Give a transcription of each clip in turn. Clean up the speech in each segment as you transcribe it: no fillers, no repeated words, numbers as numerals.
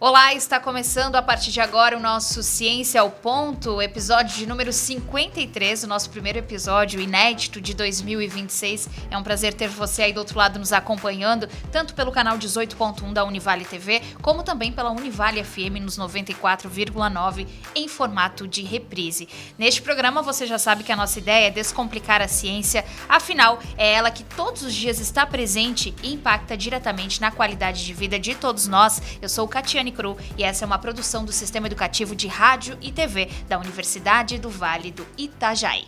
Olá, está começando a partir de agora o nosso Ciência ao Ponto, episódio de número 53, o nosso primeiro episódio inédito de 2026. É um prazer ter você aí do outro lado nos acompanhando, tanto pelo canal 18.1 da Univale TV, como também pela Univale FM nos 94,9 em formato de reprise. Neste programa você já sabe que a nossa ideia é descomplicar a ciência, afinal é ela que todos os dias está presente e impacta diretamente na qualidade de vida de todos nós. Eu sou Catiane Cru e essa é uma produção do Sistema Educativo de Rádio e TV da Universidade do Vale do Itajaí.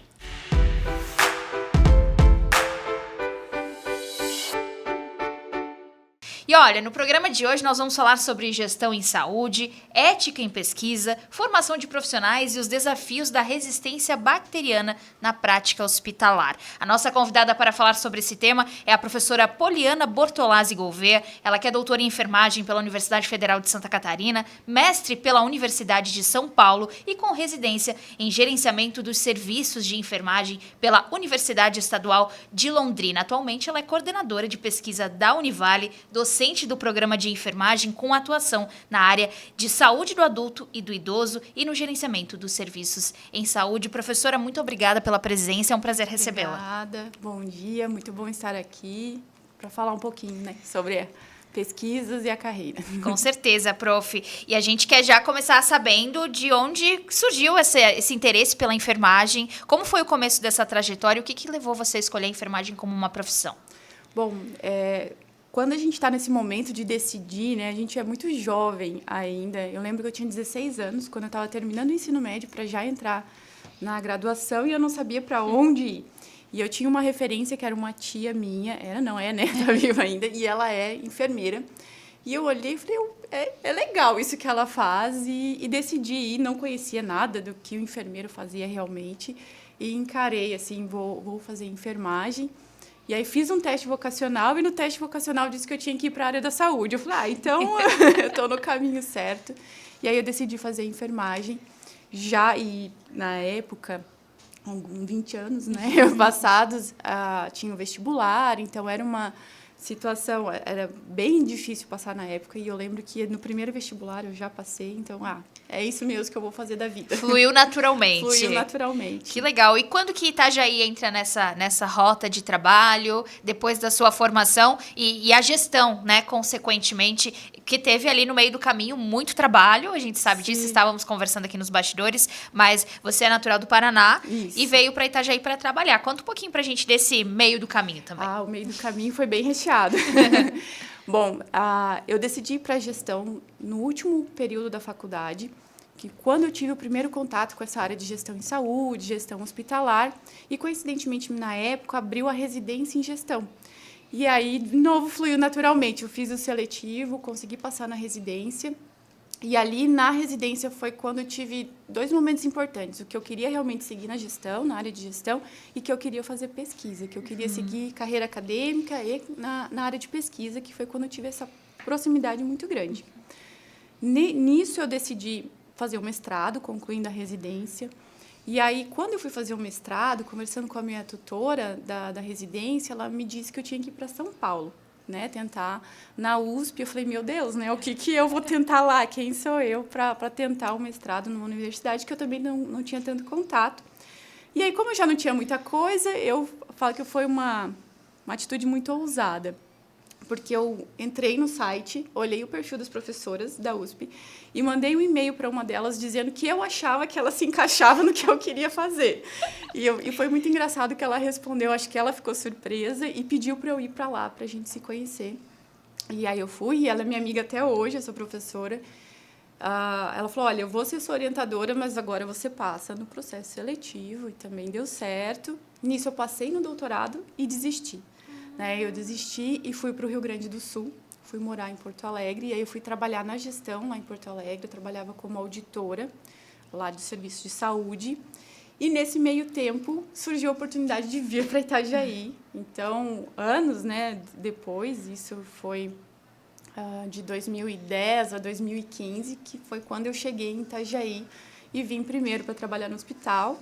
E olha, no programa de hoje nós vamos falar sobre gestão em saúde, ética em pesquisa, formação de profissionais e os desafios da resistência bacteriana na prática hospitalar. A nossa convidada para falar sobre esse tema é a professora Poliana Bortolazzi Gouveia, ela que é doutora em enfermagem pela Universidade Federal de Santa Catarina, mestre pela Universidade de São Paulo e com residência em gerenciamento dos serviços de enfermagem pela Universidade Estadual de Londrina. Atualmente ela é coordenadora de pesquisa da Univale, docente do programa de enfermagem com atuação na área de saúde do adulto e do idoso e no gerenciamento dos serviços em saúde. Professora, muito obrigada pela presença, é um prazer recebê-la. Obrigada, bom dia, muito bom estar aqui para falar um pouquinho, sobre pesquisas e a carreira. Com certeza, prof. E a gente quer já começar sabendo de onde surgiu esse interesse pela enfermagem, como foi o começo dessa trajetória, o que levou você a escolher a enfermagem como uma profissão? Bom, quando a gente está nesse momento de decidir, a gente é muito jovem ainda. Eu lembro que eu tinha 16 anos, quando eu estava terminando o ensino médio, para já entrar na graduação, e eu não sabia para onde ir. E eu tinha uma referência que era uma tia minha, tá viva ainda, e ela é enfermeira. E eu olhei e falei, é legal isso que ela faz, e decidi ir, não conhecia nada do que o enfermeiro fazia realmente, e encarei, assim, vou fazer enfermagem. E aí fiz um teste vocacional, e no teste vocacional disse que eu tinha que ir para a área da saúde. Eu falei, então eu estou no caminho certo. E aí eu decidi fazer enfermagem. E na época, com 20 anos, passados, tinha o vestibular, então era uma situação, era bem difícil passar na época, e eu lembro que no primeiro vestibular eu já passei, então, é isso mesmo que eu vou fazer da vida. Fluiu naturalmente. Fluiu naturalmente. Que legal. E quando que Itajaí entra nessa rota de trabalho, depois da sua formação e a gestão, consequentemente, que teve ali no meio do caminho muito trabalho, a gente sabe disso, estávamos conversando aqui nos bastidores, mas você é natural do Paraná. Isso. E veio para Itajaí para trabalhar. Conta um pouquinho pra gente desse meio do caminho também. O meio do caminho foi bem recheado. Bom, eu decidi ir para a gestão no último período da faculdade, que quando eu tive o primeiro contato com essa área de gestão em saúde, gestão hospitalar, e coincidentemente, na época, abriu a residência em gestão. E aí, de novo, fluiu naturalmente. Eu fiz o seletivo, consegui passar na residência, e ali na residência foi quando eu tive dois momentos importantes. O que eu queria realmente seguir na gestão, na área de gestão, e que eu queria fazer pesquisa, que eu queria seguir carreira acadêmica e na área de pesquisa, que foi quando eu tive essa proximidade muito grande. Nisso eu decidi fazer o mestrado, concluindo a residência. E aí, quando eu fui fazer o mestrado, conversando com a minha tutora da residência, ela me disse que eu tinha que ir para São Paulo, tentar na USP. Eu falei, meu Deus, o que eu vou tentar lá? Quem sou eu para tentar o mestrado numa universidade que eu também não tinha tanto contato? E aí, como eu já não tinha muita coisa, eu falo que foi uma atitude muito ousada, porque eu entrei no site, olhei o perfil das professoras da USP e mandei um e-mail para uma delas dizendo que eu achava que ela se encaixava no que eu queria fazer. E foi muito engraçado que ela respondeu, acho que ela ficou surpresa e pediu para eu ir para lá, para a gente se conhecer. E aí eu fui, e ela é minha amiga até hoje, essa professora. Ela falou, olha, eu vou ser sua orientadora, mas agora você passa no processo seletivo, e também deu certo. Nisso eu passei no doutorado e desisti. Eu desisti e fui para o Rio Grande do Sul, fui morar em Porto Alegre, e aí eu fui trabalhar na gestão lá em Porto Alegre, eu trabalhava como auditora lá de serviço de saúde, e nesse meio tempo surgiu a oportunidade de vir para Itajaí. Então, anos depois, isso foi de 2010 a 2015, que foi quando eu cheguei em Itajaí e vim primeiro para trabalhar no hospital.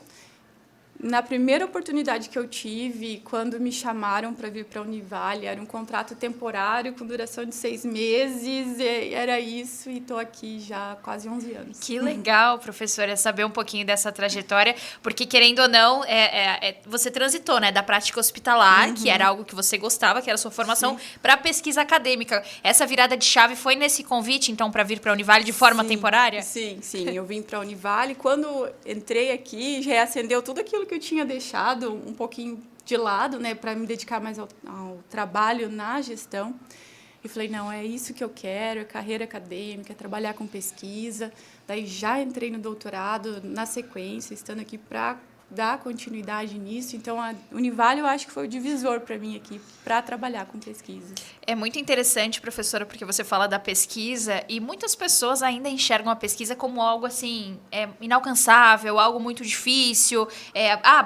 Na primeira oportunidade que eu tive, quando me chamaram para vir para a Univale, era um contrato temporário com duração de 6 meses, era isso, e estou aqui já há quase 11 anos. Que legal, professora, saber um pouquinho dessa trajetória, porque querendo ou não, você transitou, né, da prática hospitalar, que era algo que você gostava, que era a sua formação, para a pesquisa acadêmica. Essa virada de chave foi nesse convite, então, para vir para a Univale de forma temporária? Sim, eu vim para a Univale. Quando entrei aqui, reacendeu tudo aquilo que eu tinha deixado um pouquinho de lado, né, para me dedicar mais ao trabalho na gestão. E falei, não, é isso que eu quero, é carreira acadêmica, é trabalhar com pesquisa. Daí já entrei no doutorado na sequência, estando aqui para dar continuidade nisso. Então, a Univale eu acho que foi o divisor para mim aqui, para trabalhar com pesquisa. É muito interessante, professora, porque você fala da pesquisa e muitas pessoas ainda enxergam a pesquisa como algo assim, inalcançável, algo muito difícil,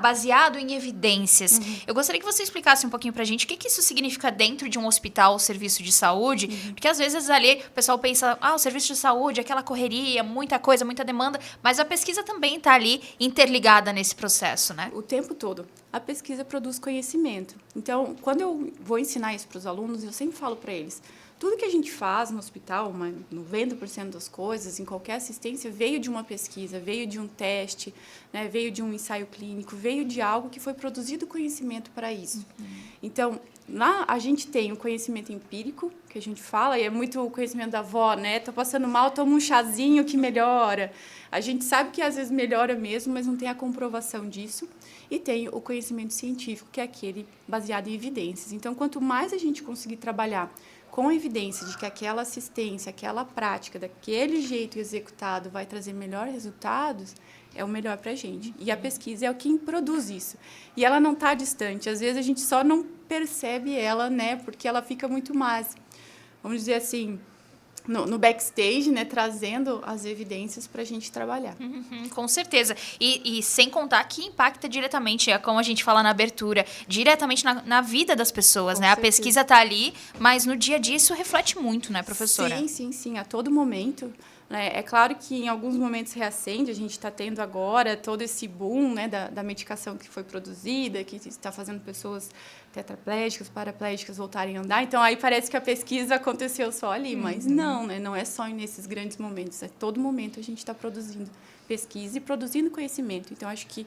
baseado em evidências. Eu gostaria que você explicasse um pouquinho pra gente o que isso significa dentro de um hospital ou serviço de saúde, porque às vezes ali o pessoal pensa, o serviço de saúde, aquela correria, muita coisa, muita demanda, mas a pesquisa também está ali interligada nesse processo, né? O tempo todo. A pesquisa produz conhecimento. Então, quando eu vou ensinar isso para os alunos, eu sempre falo para eles, tudo que a gente faz no hospital, 90% das coisas, em qualquer assistência, veio de uma pesquisa, veio de um teste, né, veio de um ensaio clínico, veio de algo que foi produzido conhecimento para isso. Então, lá a gente tem o conhecimento empírico, que a gente fala, e é muito o conhecimento da avó, né? Tô passando mal, toma um chazinho que melhora. A gente sabe que às vezes melhora mesmo, mas não tem a comprovação disso. E tem o conhecimento científico, que é aquele baseado em evidências. Então, quanto mais a gente conseguir trabalhar com a evidência de que aquela assistência, aquela prática, daquele jeito executado vai trazer melhores resultados, é o melhor para a gente. E a pesquisa é quem produz isso. E ela não está distante. Às vezes, a gente só não percebe ela, né? Porque ela fica muito mais, vamos dizer assim, no backstage, né, trazendo as evidências para a gente trabalhar. Com certeza. E sem contar que impacta diretamente, como a gente fala na abertura, diretamente na vida das pessoas, Com né? certeza. A pesquisa está ali, mas no dia a dia isso reflete muito, né, professora? Sim, a todo momento. É claro que em alguns momentos reacende, a gente está tendo agora todo esse boom, né, da medicação que foi produzida, que está fazendo pessoas tetraplégicas, paraplégicas voltarem a andar. Então, aí parece que a pesquisa aconteceu só ali, mas não, né, não é só nesses grandes momentos, é todo momento a gente está produzindo pesquisa e produzindo conhecimento. Então, acho que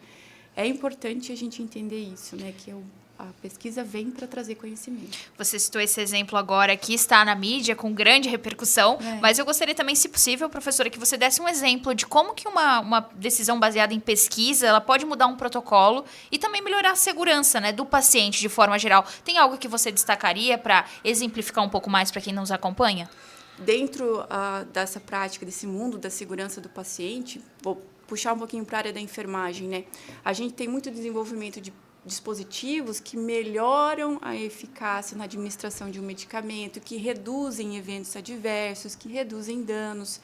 é importante a gente entender isso, né, que a pesquisa vem para trazer conhecimento. Você citou esse exemplo agora que está na mídia com grande repercussão, mas eu gostaria também, se possível, professora, que você desse um exemplo de como que uma decisão baseada em pesquisa ela pode mudar um protocolo e também melhorar a segurança, né, do paciente de forma geral. Tem algo que você destacaria para exemplificar um pouco mais para quem nos acompanha? Dentro dessa prática, desse mundo da segurança do paciente, vou puxar um pouquinho para a área da enfermagem, né? A gente tem muito desenvolvimento de dispositivos que melhoram a eficácia na administração de um medicamento, que reduzem eventos adversos, que reduzem danos,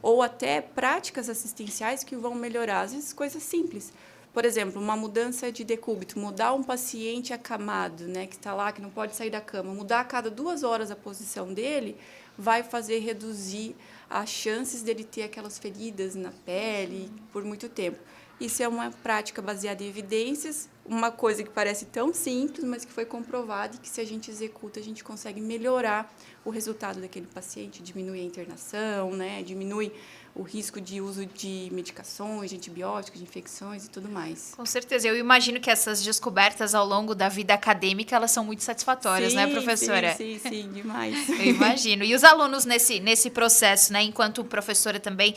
ou até práticas assistenciais que vão melhorar, às vezes coisas simples. Por exemplo, uma mudança de decúbito, mudar um paciente acamado, né, que está lá, que não pode sair da cama, mudar a cada 2 horas a posição dele, vai fazer reduzir as chances dele ter aquelas feridas na pele por muito tempo. Isso é uma prática baseada em evidências, uma coisa que parece tão simples, mas que foi comprovada e que, se a gente executa, a gente consegue melhorar o resultado daquele paciente, diminui a internação, né? Diminui o risco de uso de medicações, de antibióticos, de infecções e tudo mais. Com certeza. Eu imagino que essas descobertas ao longo da vida acadêmica, elas são muito satisfatórias, né, professora? Sim, demais. Eu imagino. E os alunos nesse processo, né, enquanto professora também,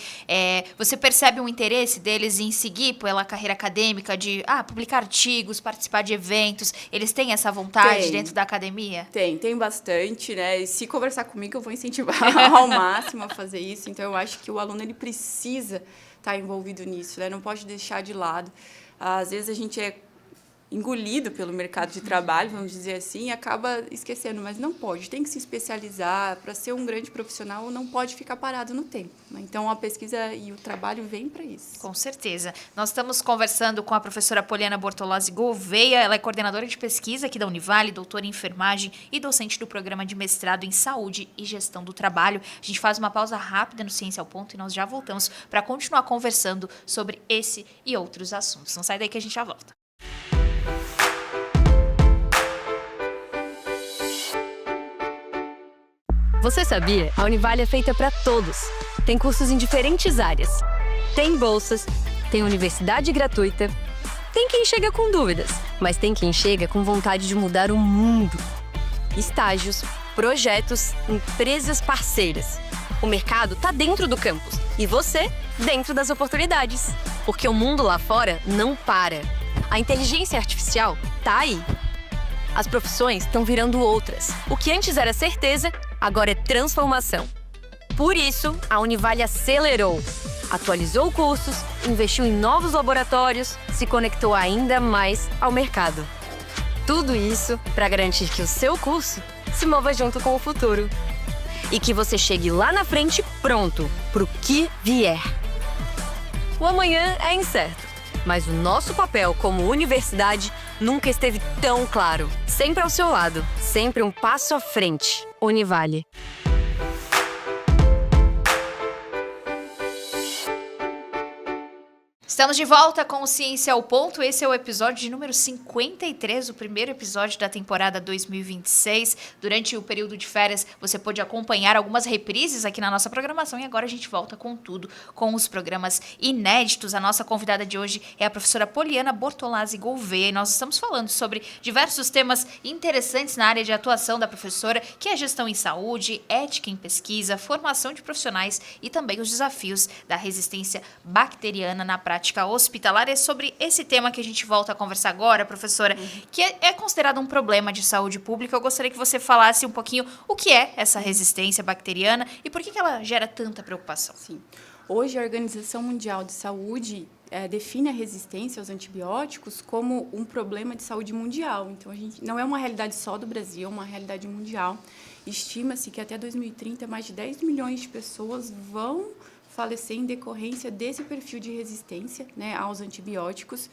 você percebe um interesse deles em seguir pela carreira acadêmica, de publicar artigos, participar de eventos? Eles têm essa vontade dentro da academia? Tem bastante, né? E se conversar comigo, eu vou incentivar ao máximo a fazer isso. Então, eu acho que o aluno ele precisa estar envolvido nisso, né? Não pode deixar de lado. Às vezes, a gente é engolido pelo mercado de trabalho, vamos dizer assim, e acaba esquecendo, mas não pode, tem que se especializar. Para ser um grande profissional, não pode ficar parado no tempo, né? Então, a pesquisa e o trabalho vêm para isso. Com certeza. Nós estamos conversando com a professora Poliana Bortolozzi Gouveia, ela é coordenadora de pesquisa aqui da Univale, doutora em enfermagem e docente do programa de mestrado em saúde e gestão do trabalho. A gente faz uma pausa rápida no Ciência ao Ponto e nós já voltamos para continuar conversando sobre esse e outros assuntos. Não sai daí que a gente já volta. Você sabia? A Univale é feita para todos. Tem cursos em diferentes áreas. Tem bolsas, tem universidade gratuita. Tem quem chega com dúvidas, mas tem quem chega com vontade de mudar o mundo. Estágios, projetos, empresas parceiras. O mercado está dentro do campus e você dentro das oportunidades. Porque o mundo lá fora não para. A inteligência artificial tá aí. As profissões estão virando outras. O que antes era certeza, agora é transformação. Por isso, a Univale acelerou. Atualizou cursos, investiu em novos laboratórios, se conectou ainda mais ao mercado. Tudo isso para garantir que o seu curso se mova junto com o futuro. E que você chegue lá na frente pronto para o que vier. O amanhã é incerto, mas o nosso papel como universidade nunca esteve tão claro. Sempre ao seu lado, sempre um passo à frente. Univale. Estamos de volta com o Ciência ao Ponto. Esse é o episódio de número 53, o primeiro episódio da temporada 2026. Durante o período de férias, você pôde acompanhar algumas reprises aqui na nossa programação e agora a gente volta com tudo, com os programas inéditos. A nossa convidada de hoje é a professora Poliana Bortolazzi Gouveia e nós estamos falando sobre diversos temas interessantes na área de atuação da professora, que é gestão em saúde, ética em pesquisa, formação de profissionais e também os desafios da resistência bacteriana na prática hospitalar. É sobre esse tema que a gente volta a conversar agora, professora, que é considerado um problema de saúde pública. Eu gostaria que você falasse um pouquinho o que é essa resistência bacteriana e por que ela gera tanta preocupação. Sim. Hoje, a Organização Mundial de Saúde define a resistência aos antibióticos como um problema de saúde mundial. Então, a gente não é uma realidade só do Brasil, é uma realidade mundial. Estima-se que até 2030, mais de 10 milhões de pessoas vão falecer em decorrência desse perfil de resistência, né, aos antibióticos.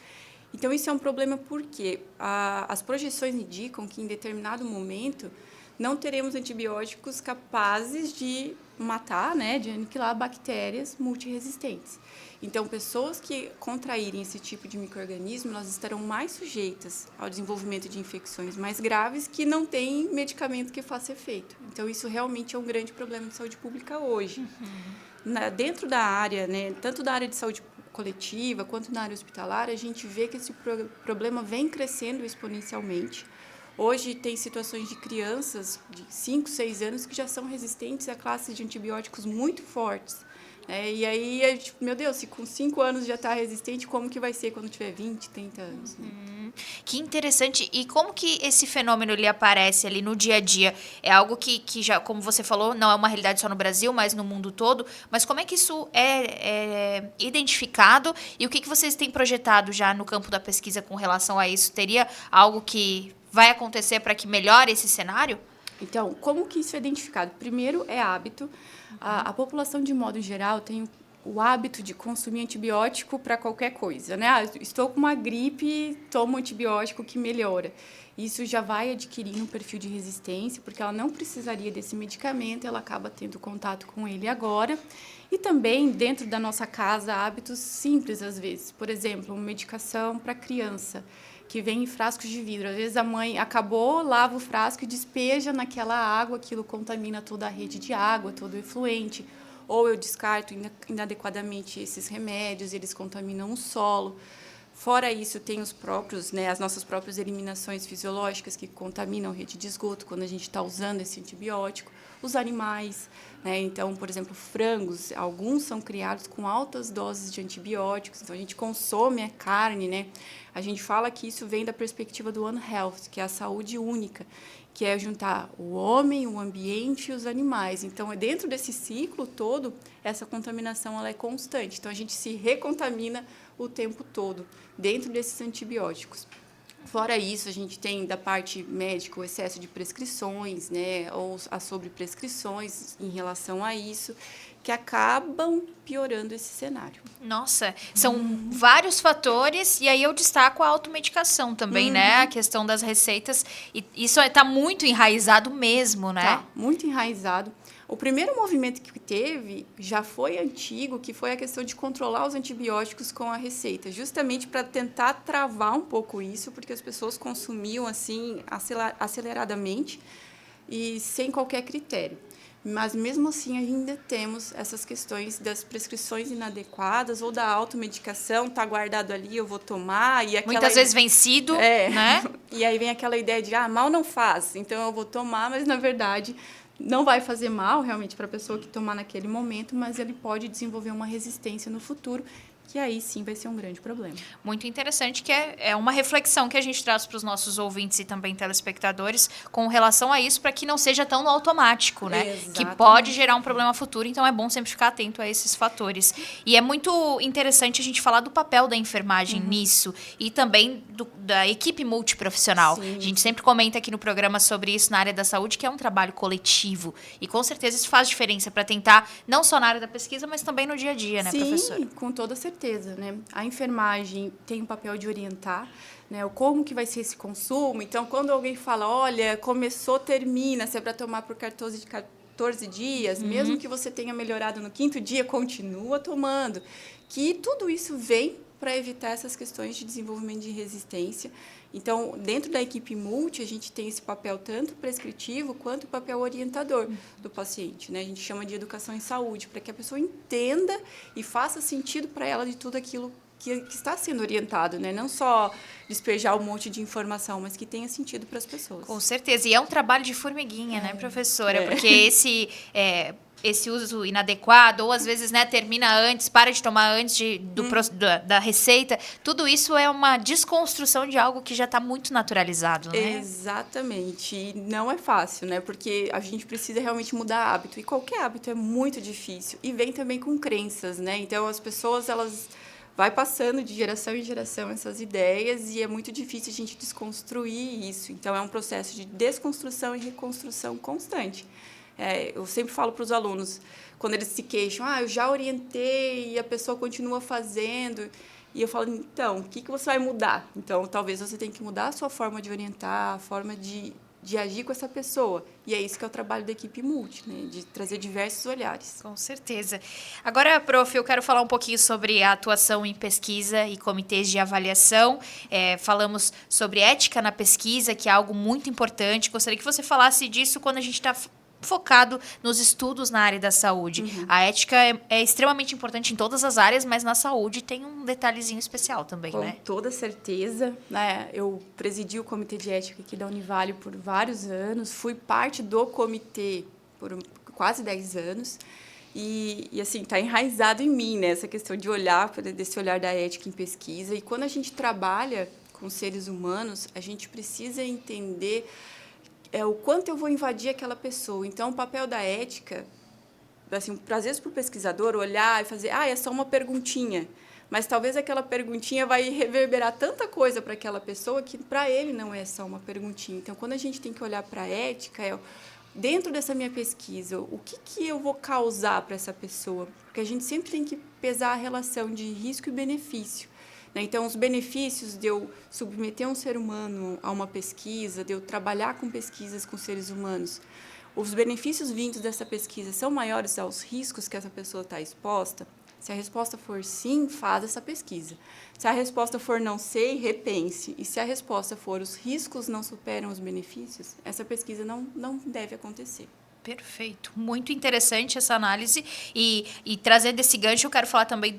Então, isso é um problema porque as projeções indicam que, em determinado momento, não teremos antibióticos capazes de matar, né, de aniquilar bactérias multiresistentes. Então, pessoas que contraírem esse tipo de micro-organismo, elas estarão mais sujeitas ao desenvolvimento de infecções mais graves que não têm medicamento que faça efeito. Então, isso realmente é um grande problema de saúde pública hoje. Dentro da área, né, tanto da área de saúde coletiva quanto na área hospitalar, a gente vê que esse problema vem crescendo exponencialmente. Hoje tem situações de crianças de 5, 6 anos que já são resistentes a classes de antibióticos muito fortes. E aí, meu Deus, se com 5 anos já está resistente, como que vai ser quando tiver 20, 30 anos? Né? Que interessante. E como que esse fenômeno ele aparece ali no dia a dia? É algo que já, como você falou, não é uma realidade só no Brasil, mas no mundo todo. Mas como é que isso é identificado? E o que vocês têm projetado já no campo da pesquisa com relação a isso? Teria algo que vai acontecer para que melhore esse cenário? Então, como que isso é identificado? Primeiro, é hábito. A população, de modo geral, tem o hábito de consumir antibiótico para qualquer coisa, né? Estou com uma gripe, tomo antibiótico que melhora. Isso já vai adquirindo um perfil de resistência, porque ela não precisaria desse medicamento, ela acaba tendo contato com ele agora. E também, dentro da nossa casa, hábitos simples, às vezes. Por exemplo, uma medicação para criança, que vem em frascos de vidro. Às vezes a mãe acabou, lava o frasco e despeja naquela água, aquilo contamina toda a rede de água, todo o efluente. Ou eu descarto inadequadamente esses remédios, eles contaminam o solo. Fora isso, tem os próprios, né, as nossas próprias eliminações fisiológicas que contaminam a rede de esgoto quando a gente está usando esse antibiótico. Os animais, né, então, por exemplo, frangos, alguns são criados com altas doses de antibióticos, então a gente consome a carne, né? A gente fala que isso vem da perspectiva do One Health, que é a saúde única, que é juntar o homem, o ambiente e os animais. Então, dentro desse ciclo todo, essa contaminação ela é constante. Então, a gente se recontamina o tempo todo dentro desses antibióticos. Fora isso, a gente tem da parte médica o excesso de prescrições, né, ou as sobreprescrições em relação a isso, que acabam piorando esse cenário. Nossa, são vários fatores, e aí eu destaco a automedicação também, né? A questão das receitas, e isso está muito enraizado mesmo, né? Tá, muito enraizado. O primeiro movimento que teve já foi antigo, que foi a questão de controlar os antibióticos com a receita, justamente para tentar travar um pouco isso, porque as pessoas consumiam assim aceleradamente e sem qualquer critério. mas mesmo assim ainda temos essas questões das prescrições inadequadas ou da automedicação, está guardado ali, eu vou tomar. E muitas vezes vencido, né? E aí vem aquela ideia de, mal não faz, então eu vou tomar, mas na verdade não vai fazer mal realmente para a pessoa que tomar naquele momento, mas ele pode desenvolver uma resistência no futuro, que aí sim vai ser um grande problema. Muito interessante, que é uma reflexão que a gente traz para os nossos ouvintes e também telespectadores com relação a isso, para que não seja tão no automático, né? Exatamente. Que pode gerar um problema futuro, então é bom sempre ficar atento a esses fatores. E é muito interessante a gente falar do papel da enfermagem nisso e também da equipe multiprofissional. Sim. A gente sempre comenta aqui no programa sobre isso na área da saúde, que é um trabalho coletivo. E com certeza isso faz diferença para tentar, não só na área da pesquisa, mas também no dia a dia, né, professora? Sim, com toda certeza. Né? A enfermagem tem o papel de orientar, né, o como que vai ser esse consumo. Então, quando alguém fala, olha, começou, termina, se é para tomar por 14 dias, mesmo que você tenha melhorado no 5º dia, continua tomando. Que tudo isso vem para evitar essas questões de desenvolvimento de resistência. Então, dentro da equipe multi, a gente tem esse papel tanto prescritivo quanto o papel orientador do paciente, né? A gente chama de educação em saúde, para que a pessoa entenda e faça sentido para ela de tudo aquilo que está sendo orientado, né? Não só despejar um monte de informação, mas que tenha sentido para as pessoas. Com certeza. E é um trabalho de formiguinha, né, professora? Porque esse uso inadequado, ou às vezes, né, termina antes, para de tomar antes da receita, tudo isso é uma desconstrução de algo que já está muito naturalizado, né? Exatamente. E não é fácil, né? Porque a gente precisa realmente mudar hábito. E qualquer hábito é muito difícil. E vem também com crenças, né? Então, as pessoas, elas vai passando de geração em geração essas ideias e é muito difícil a gente desconstruir isso. Então, é um processo de desconstrução e reconstrução constante. Eu sempre falo para os alunos, quando eles se queixam, eu já orientei e a pessoa continua fazendo. E eu falo, então, o que você vai mudar? Então, talvez você tenha que mudar a sua forma de orientar, a forma de agir com essa pessoa. E é isso que é o trabalho da equipe multi, né? De trazer diversos olhares. Com certeza. Agora, prof, eu quero falar um pouquinho sobre a atuação em pesquisa e comitês de avaliação. Falamos sobre ética na pesquisa, que é algo muito importante. Gostaria que você falasse disso quando a gente está focado nos estudos na área da saúde. A ética é extremamente importante em todas as áreas, mas na saúde tem um detalhezinho especial também, né? Com toda certeza, né? Eu presidi o comitê de ética aqui da Univale por vários anos, fui parte do comitê por quase 10 anos e assim, está enraizado em mim, né? Essa questão de olhar, desse olhar da ética em pesquisa. E quando a gente trabalha com seres humanos, a gente precisa entender o quanto eu vou invadir aquela pessoa. Então, o papel da ética, assim, às vezes, para o pesquisador olhar e fazer, é só uma perguntinha, mas talvez aquela perguntinha vai reverberar tanta coisa para aquela pessoa que para ele não é só uma perguntinha. Então, quando a gente tem que olhar para a ética, dentro dessa minha pesquisa, o que eu vou causar para essa pessoa? Porque a gente sempre tem que pesar a relação de risco e benefício. Então, os benefícios de eu submeter um ser humano a uma pesquisa, de eu trabalhar com pesquisas com seres humanos, os benefícios vindos dessa pesquisa são maiores aos riscos que essa pessoa está exposta? Se a resposta for sim, faz essa pesquisa. Se a resposta for não sei, repense. E se a resposta for os riscos não superam os benefícios, essa pesquisa não deve acontecer. Perfeito. Muito interessante essa análise. E trazendo esse gancho, eu quero falar também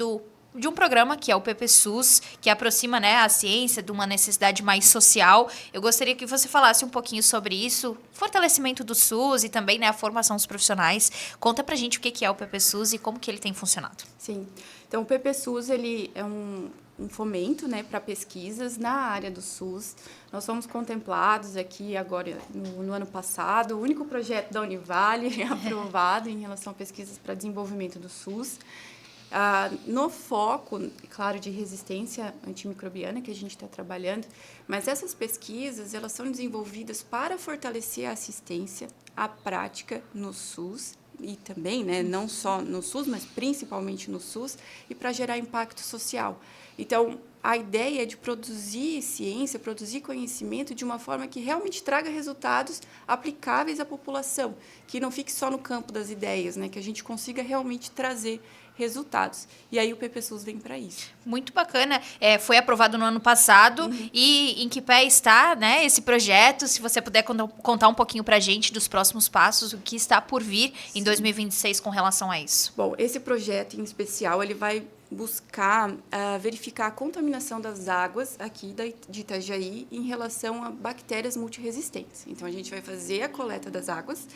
de um programa que é o PPSUS, que aproxima, né, a ciência de uma necessidade mais social. Eu gostaria que você falasse um pouquinho sobre isso, fortalecimento do SUS e também, né, a formação dos profissionais. Conta pra gente o que é o PPSUS e como que ele tem funcionado. Sim. Então, o PPSUS, ele é um fomento, né, para pesquisas na área do SUS. Nós fomos contemplados aqui agora no ano passado, o único projeto da Univale aprovado em relação a pesquisas para desenvolvimento do SUS. No foco, claro, de resistência antimicrobiana que a gente está trabalhando, mas essas pesquisas, elas são desenvolvidas para fortalecer a assistência à prática no SUS e também, né, não só no SUS, mas principalmente no SUS, e para gerar impacto social. Então, a ideia é de produzir ciência, produzir conhecimento de uma forma que realmente traga resultados aplicáveis à população, que não fique só no campo das ideias, né? Que a gente consiga realmente trazer resultados. E aí o PPSUS vem para isso. Muito bacana. Foi aprovado no ano passado. E em que pé está, né, esse projeto? Se você puder contar um pouquinho para a gente dos próximos passos, o que está por vir em 2026 com relação a isso. Bom, esse projeto em especial, ele vai buscar verificar a contaminação das águas aqui de Itajaí em relação a bactérias multiresistentes. Então, a gente vai fazer a coleta das águas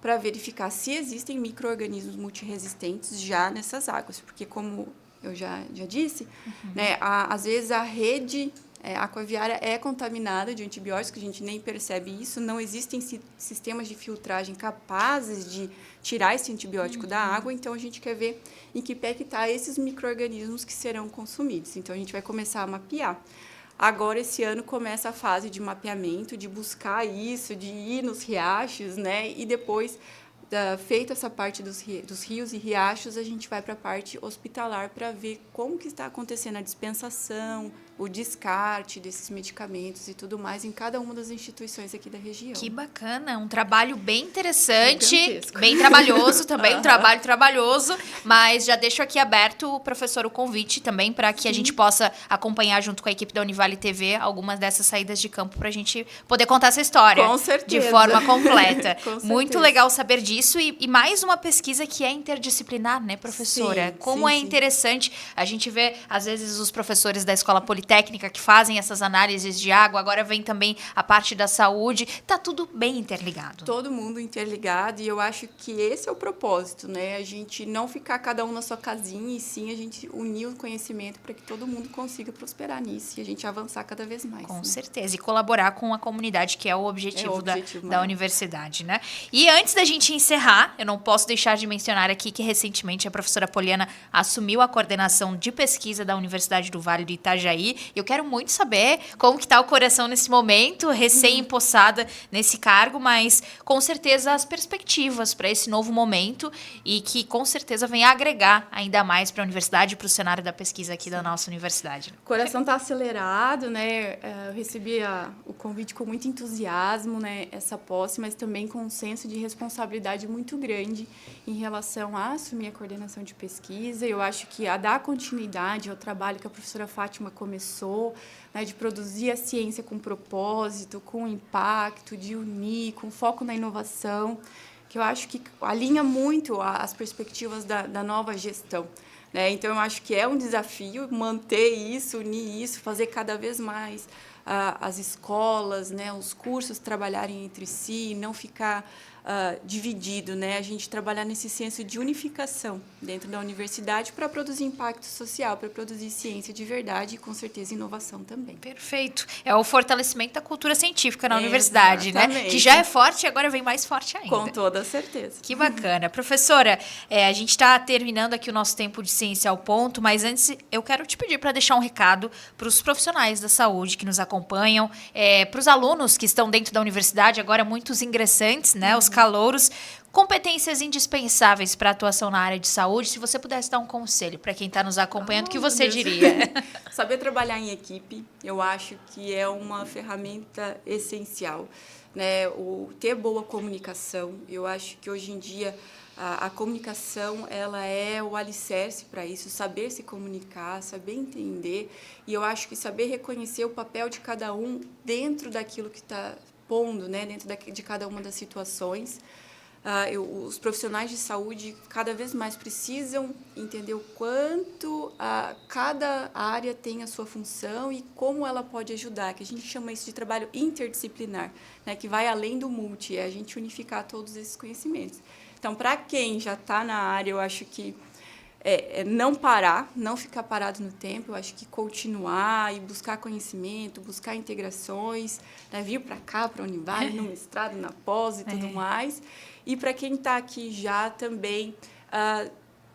para verificar se existem micro-organismos multiresistentes já nessas águas, porque, como eu já disse, né, às vezes a rede aquaviária é contaminada de antibióticos, que a gente nem percebe isso, não existem sistemas de filtragem capazes de tirar esse antibiótico da água, então a gente quer ver em que pé que está esses micro-organismos que serão consumidos. Então, a gente vai começar a mapear. Agora, esse ano, começa a fase de mapeamento, de buscar isso, de ir nos riachos, né? E depois, feita essa parte dos rios e riachos, a gente vai para a parte hospitalar para ver como que está acontecendo a dispensação, o descarte desses medicamentos e tudo mais em cada uma das instituições aqui da região. Que bacana, um trabalho bem interessante, Gigantesco. bem trabalhoso também, um trabalho trabalhoso, mas já deixo aqui aberto, professor, o convite também para que a gente possa acompanhar junto com a equipe da Univale TV algumas dessas saídas de campo para a gente poder contar essa história Com certeza. de forma completa. Com certeza. Muito legal saber disso e mais uma pesquisa que é interdisciplinar, né, professora? Sim, Como sim, é sim. interessante, a gente vê, às vezes, os professores da Escola Politécnica que fazem essas análises de água, agora vem também a parte da saúde, tá tudo bem interligado. Todo mundo interligado, e eu acho que esse é o propósito, né? A gente não ficar cada um na sua casinha, e sim a gente unir o conhecimento para que todo mundo consiga prosperar nisso e a gente avançar cada vez mais. Com né? certeza, e colaborar com a comunidade, que é o objetivo, objetivo da maior. universidade, né? E antes da gente encerrar, eu não posso deixar de mencionar aqui que recentemente a professora Poliana assumiu a coordenação de pesquisa da Universidade do Vale do Itajaí. Eu quero muito saber como que tá o coração nesse momento, recém-empossada nesse cargo, mas com certeza as perspectivas para esse novo momento e que com certeza vem agregar ainda mais para a universidade e para o cenário da pesquisa aqui da nossa universidade. O coração está acelerado, né? Eu recebi o convite com muito entusiasmo, né? Essa posse, mas também com um senso de responsabilidade muito grande em relação a assumir a coordenação de pesquisa. Eu acho que a dar continuidade ao trabalho que a professora Fátima começou, né, de produzir a ciência com propósito, com impacto, de unir, com foco na inovação, que eu acho que alinha muito as perspectivas da nova gestão. Né? Então, eu acho que é um desafio manter isso, unir isso, fazer cada vez mais as escolas, né, os cursos trabalharem entre si, não ficar dividido, né? A gente trabalhar nesse senso de unificação dentro da universidade para produzir impacto social, para produzir ciência de verdade e, com certeza, inovação também. Perfeito. É o fortalecimento da cultura científica na universidade, né? Exatamente. Que já é forte e agora vem mais forte ainda. Com toda certeza. Que bacana. Professora, a gente está terminando aqui o nosso tempo de Ciência ao Ponto, mas antes eu quero te pedir para deixar um recado para os profissionais da saúde que nos acompanham, para os alunos que estão dentro da universidade, agora muitos ingressantes, né, os calouros, competências indispensáveis para a atuação na área de saúde. Se você pudesse dar um conselho para quem está nos acompanhando, o que você diria? Saber trabalhar em equipe, eu acho que é uma ferramenta essencial. Né? Ter boa comunicação, eu acho que hoje em dia a comunicação ela é o alicerce para isso, saber se comunicar, saber entender, e eu acho que saber reconhecer o papel de cada um dentro daquilo que está pondo, né? Dentro de cada uma das situações. Os profissionais de saúde cada vez mais precisam entender o quanto cada área tem a sua função e como ela pode ajudar, que a gente chama isso de trabalho interdisciplinar, né, que vai além do multi, é a gente unificar todos esses conhecimentos. Então, para quem já está na área, eu acho que não parar, não ficar parado no tempo, eu acho que continuar e buscar conhecimento, buscar integrações, né, vir para cá, para a Univale, no mestrado, na pós e tudo mais. E para quem está aqui já também,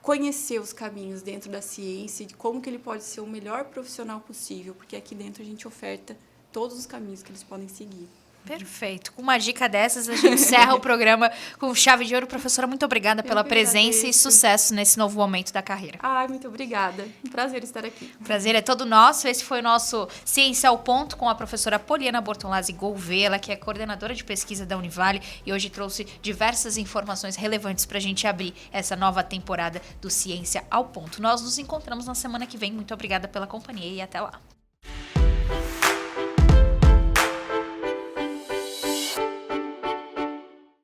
conhecer os caminhos dentro da ciência, de como que ele pode ser o melhor profissional possível, porque aqui dentro a gente oferta todos os caminhos que eles podem seguir. Perfeito. Com uma dica dessas, a gente encerra o programa com chave de ouro. Professora, muito obrigada pela presença e sucesso nesse novo momento da carreira. Ai, muito obrigada. Um prazer estar aqui. O prazer é todo nosso. Esse foi o nosso Ciência ao Ponto com a professora Poliana Bortolazzi Gouveia, ela que é coordenadora de pesquisa da Univale e hoje trouxe diversas informações relevantes para a gente abrir essa nova temporada do Ciência ao Ponto. Nós nos encontramos na semana que vem. Muito obrigada pela companhia e até lá.